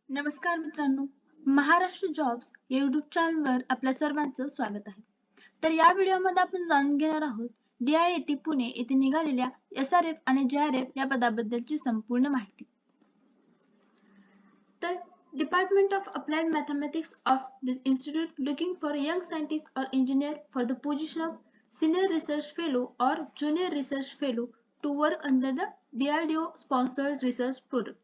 नमस्कार मित्रांनो, महाराष्ट्र जॉब्स या युट्यूब चॅनलवर आपल्या सर्वांचं स्वागत आहे. तर या व्हिडिओमध्ये आपण जाणून घेणार आहोत DIIT पुणे येथे निघालेल्या SRF आणि JRF या पदाबद्दलची संपूर्ण माहिती. तर department of applied mathematics of this institute looking for young scientist और engineer for the position of senior research fellow और junior research fellow to work under the DRDO sponsored research project.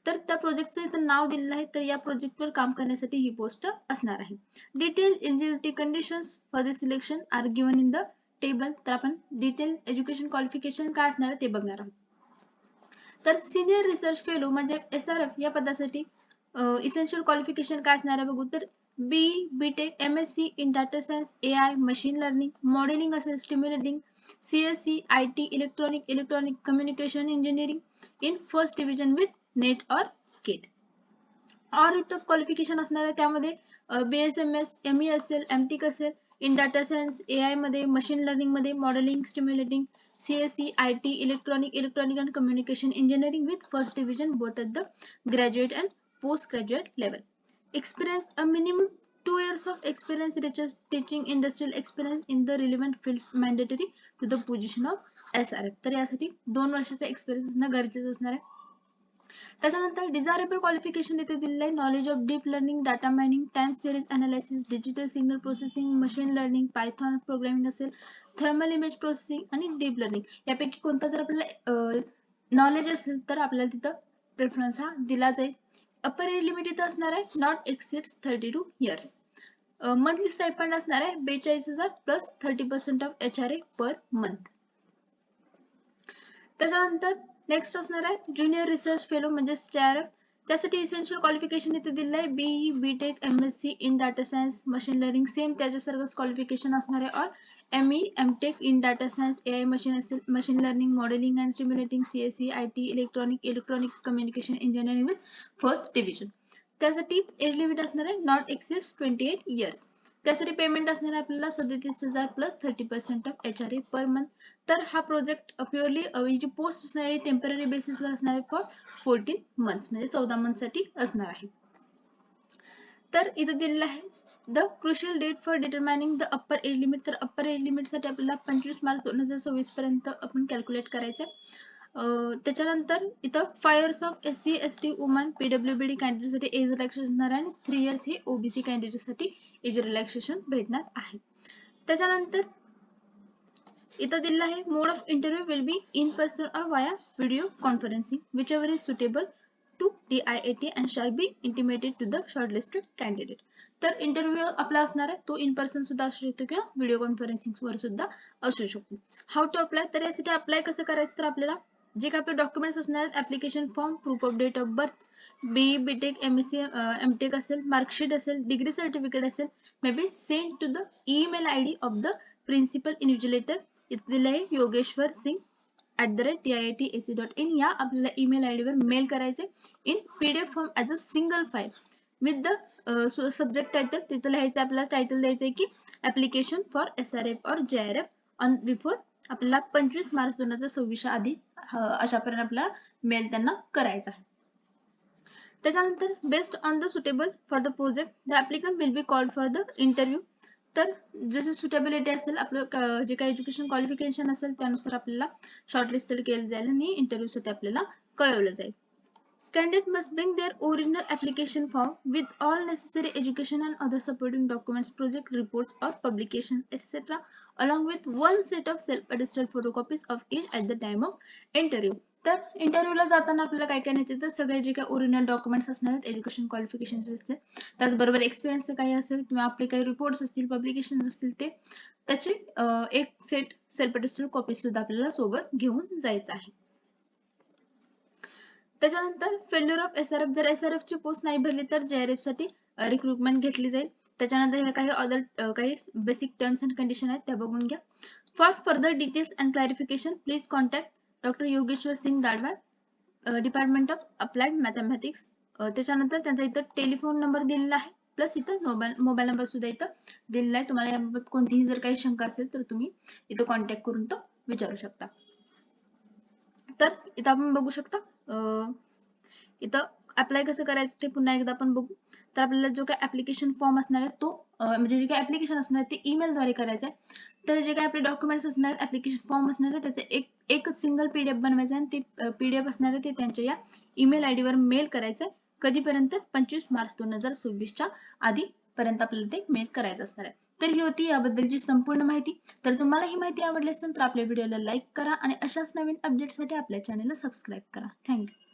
तर त्या प्रोजेक्टचं इथं नाव दिलेलं आहे. तर या प्रोजेक्टवर काम करण्यासाठी ही पोस्ट असणार आहे. Detail eligibility conditions for the selection are given in the table. तर आपण डिटेल एज्युकेशन क्वालिफिकेशन काय असणार आहे ते बघणार आहोत. तर सिनियर रिसर्च फेलो म्हणजे SRF या पदासाठी इसेन्शियल क्वालिफिकेशन काय असणार आहे बघू. तर BE, BTech, MSc in data science, AI, machine learning, modelling असेल, stimulating, CSE, IT, electronic communication engineering in first division with NET और केट. और इथं क्वालिफिकेशन असणार आहे त्यामध्ये BSMS, ME असेल, MTech असेल, इन डाटा सायन्स, AI मध्ये, मशीन लर्निंग मध्ये, modelling, stimulating, CSE, IT, electronic and communication engineering with first division both at the graduate and postgraduate level. Experience, a minimum 2 years of experience reaches teaching industrial experience in the relevant fields mandatory to the position of SRF. तर यासाठी 2 वर्षाचा experience असणं गरजेचं असणार आहे. त्याच्यानंतर desirable qualification इथे दिलेलं आहे. Knowledge of deep learning, data mining, time series analysis, digital signal processing, machine learning, Python programming असेल, थर्मल इमेज प्रोसेसिंग आणि डीप लर्निंग यापैकी कोणता जर आपल्याला नॉलेज असेल तर आपल्याला तिथं प्रेफरन्स हा दिला जाईल. अपर एज लिमिट इथं असणार आहे not exceeds 32 years. Monthly stipend असणार आहे 42,000 plus 30% of HRA per month. त्याच्यानंतर नेक्स्ट असणार आहे ज्युनियर रिसर्च फेलो म्हणजे JRF. त्यासाठी इसेन्शियल क्वालिफिकेशन इथे दिलेलं आहे BE, BTech, MSc in data science, machine learning same त्याच्यासारखंच क्वालिफिकेशन असणार आहे. और ME, MTech in data science, AI machine learning, modelling and stimulating, CSE, IT, electronic communication engineering with first division. त्यासाठी age limit असणार आहे not exceeds 28 years. त्यासाठी payment असणार आहे आपल्याला 37,000 plus 30% of HRA per month. तर हा प्रोजेक्ट प्युअरली जी post असणार आहे टेम्पररी बेसिसवर असणार आहे फॉर 14 मंथ्स म्हणजे 14 मंथसाठी असणार आहे. तर इथे दिलेलं आहे the crucial date for determining the upper age limit. तर अप्पर एज लिमिटसाठी आपल्याला 25 मार्च 2026 पर्यंत आपण कॅल्क्युलेट करायचं आहे. त्याच्यानंतर इथं 5 years of SC, ST, woman, PWBD कॅन्डिडेटसाठी एज रिलॅक्सेशन असणार आहे आणि 3 इयर्स हे OBC कॅन्डिडेटसाठी एज रिलॅक्सेशन भेटणार आहे. त्याच्यानंतर इथं दिलेलं आहे mode of interview will be in person और via video conferencing whichever is suitable to DIIT and shall be intimated to the shortlisted candidate. तर इंटरव्ह्यू आपला असणार आहे तो इन पर्सन सुद्धा असू शकतो किंवा व्हिडिओ कॉन्फरन्सिंग वर सुद्धा असू शकतो. How to apply. तर यासाठी अप्लाय कसं करायचं तर आपल्याला जे काही आपले डॉक्युमेंट्स असणार आहेत application form, proof of date of birth, BE, BTech, MSc, MTech असेल, मार्कशीट असेल, डिग्री सर्टिफिकेट असेल, may be send to the email ID of the principal invigilator. इथे दिलं आहे योगेश्वर सिंग @diitac.in या आपल्याला ईमेल ID वर मेल करायचे in PDF form as a single file with the subject title. तिथं लिहायचं आपल्याला टायटल द्यायचं की ऍप्लिकेशन फॉर SRF और JRF ऑन बिफोर आपल्याला 25 मार्च 2026 आधी अशापर्यंत आपला मेल त्यांना करायचा आहे. त्याच्यानंतर based on the suitable for the project the applicant will be called for the interview. तर जसे सुटेबिलिटी असेल आपलं जे काही एज्युकेशन क्वालिफिकेशन असेल त्यानुसार आपल्याला शॉर्टलिस्टेड केलं जाईल आणि इंटरव्ह्यूसाठी आपल्याला कळवलं जाईल. Candidate must bring their original application form with all necessary education and other supporting documents, project reports or publication, etc. along with one set of self-attested photocopies of each at the time of interview. तर इंटरव्ह्यूला जाताना आपल्याला काय काय न्यायचं तर सगळे जे काही ओरिजिनल डॉक्युमेंट्स असणार आहेत एज्युकेशन क्वालिफिकेशन असतील त्याचबरोबर एक्सपिरियन्स काही असेल किंवा आपले काही रिपोर्ट्स असतील पब्लिकेशन असतील ते त्याचे एक सेट सेल्फ अटेस्टेड कॉपी सुद्धा आपल्याला सोबत घेऊन जायचं आहे. त्याच्यानंतर फेल्युअर ऑफ SRF. जर SRF ची पोस्ट नाही भरली तर JRF साठी रिक्रुटमेंट घेतली जाईल. त्याच्यानंतर हे काही अदर काही बेसिक टर्म्स अँड कंडिशन आहेत त्या बघून घ्या. For further details and clarification please contact doctor Yogeshwar Singh Dadwal, department of applied mathematics. त्याच्यानंतर त्यांचा इथं टेलिफोन नंबर दिलेला आहे प्लस इथं मोबाईल नंबर सुद्धा इथं दिलेला आहे. तुम्हाला याबाबत कोणतीही जर काही शंका असेल तर तुम्ही इथं कॉन्टॅक्ट करून तो विचारू शकता. तर इथं आपण बघू शकता इथं अप्लाय कसं करायचं ते पुन्हा एकदा आपण बघू. तर आपल्याला जो काही ऍप्लिकेशन फॉर्म असणार आहे तो म्हणजे जे काही ऍप्लिकेशन असणार आहे ते ईमेलद्वारे करायचं आहे. तर जे काही आपले डॉक्युमेंट्स असणार आहेत, ऍप्लिकेशन फॉर्म असणार आहे, त्याचे एक सिंगल पीडीएफ बनवायचं आहे आणि ते पीडीएफ असणार आहे ते त्यांच्या या ईमेल आयडी वर मेल करायचं आहे. कधीपर्यंत 25 मार्च 2026च्या आधीपर्यंत आपल्याला ते मेल करायचं असणार आहे. तर ही होती याबद्दलची संपूर्ण माहिती. तर तुम्हाला ही माहिती आवडली असेल तर आपल्या व्हिडिओला लाईक करा आणि अशाच नवीन अपडेटसाठी आपल्या चॅनलला सबस्क्राईब करा. थँक्यू.